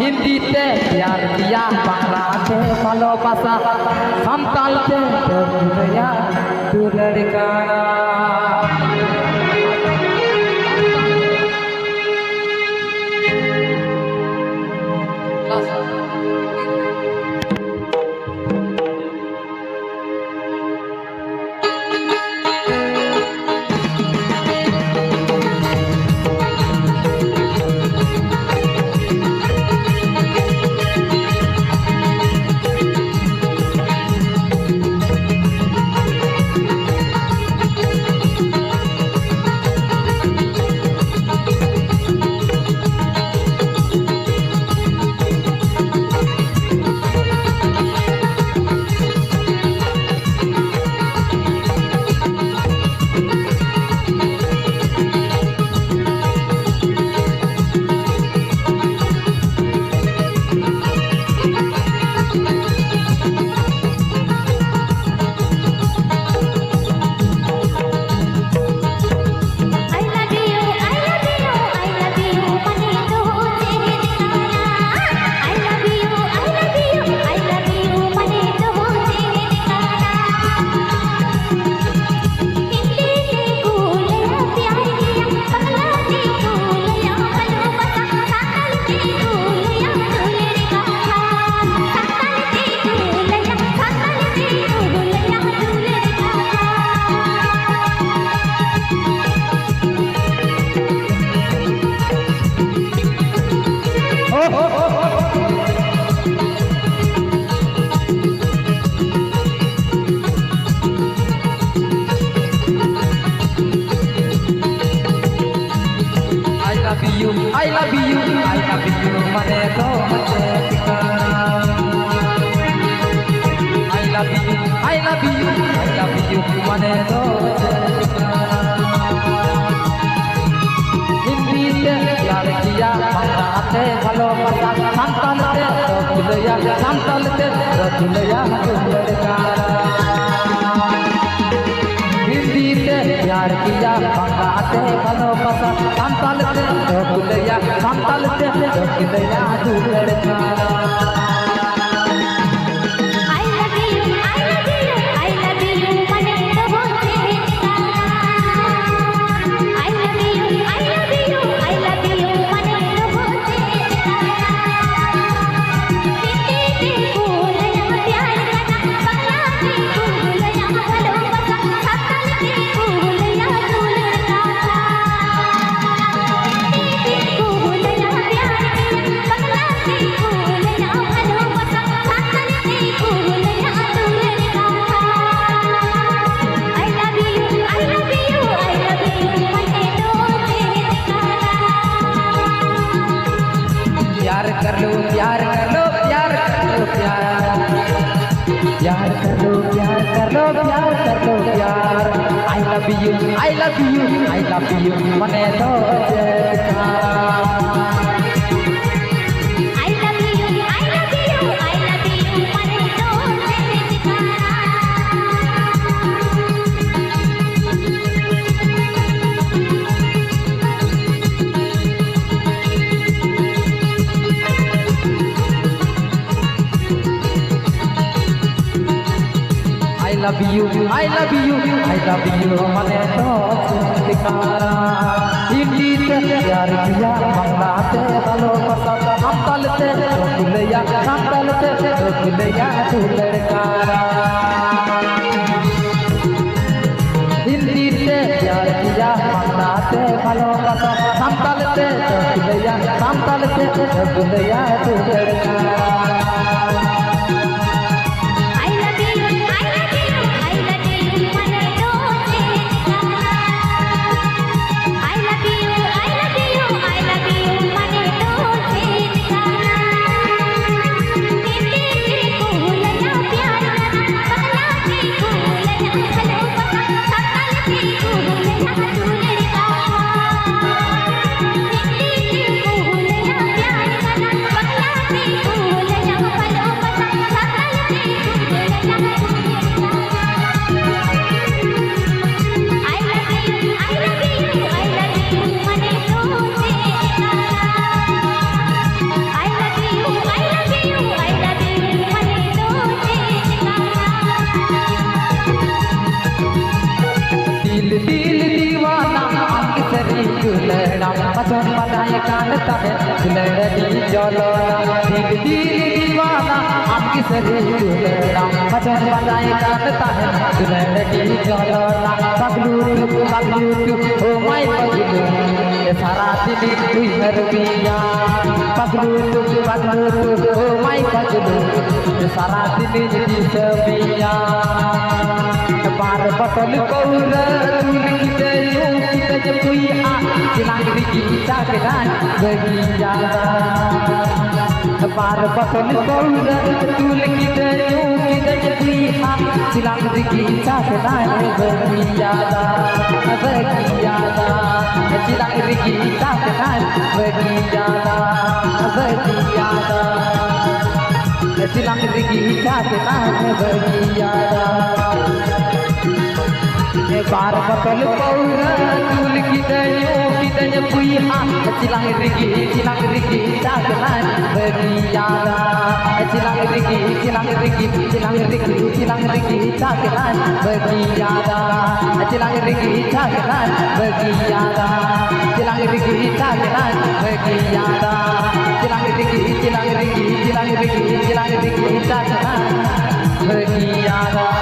हिंदीते प्यार दिया बांग्लाते भालोबासा सान्तालते दुनिया दुलर काना I love you, mane to mujhe ठिकाना I love you, mane to mujhe Hindi से प्यार किया बांग्लाते भालोबासा सान्तालते दुनिया सान्तालते दुनिया दुलर काना हिंदी से प्यार किया बांग्लाते भालोबासा सान्तालते दुनिया सान्तालते दुनिया दुलर काना प्यार कर लो प्यार कर लो प्यार कर लो प्यार प्यार कर लो प्यार कर लो प्यार कर लो प्यार I love you मने तो I love you मने तो ठिकाना हिंदी से प्यार किया बांग्लाते भालोबासा सान्तालते दुनिया सान्तालते दुनिया दुलर काना हिंदी से प्यार किया बांग्लाते भालोबासा सान्तालते दुनिया सान्तालते दुनिया दुलर काना Thank you. दुलड़म मचन बनाए कांडता है दुलड़ी जलना दिल दीवाना आपकी सरे दुलड़म मचन बनाए कांडता है दुलड़ी जलना पगलू ओ माय पगलू सारा दिन तुई नरबिया पगलू ओ माय पगलू सारा दिन दिसबिया बार बटल कौर तुल तुई आ चिलांगरी की चाकरान बगिया बार बटल कौर तुल तुई आ चिलांगरी की चाकरान बगिया चिलांगरी की चाकरान बगिया चिलांगरी की चाकरान बगिया बार बटल कौर तुल किदय पुइहा चिलांगरी की चाकरान बगिया चिलांगरी की चाकरान बगिया चिलांगरी की चाकरान बगिया चिलांगरी की चाकरान बगिया चिलांगरी की चाकरान बगिया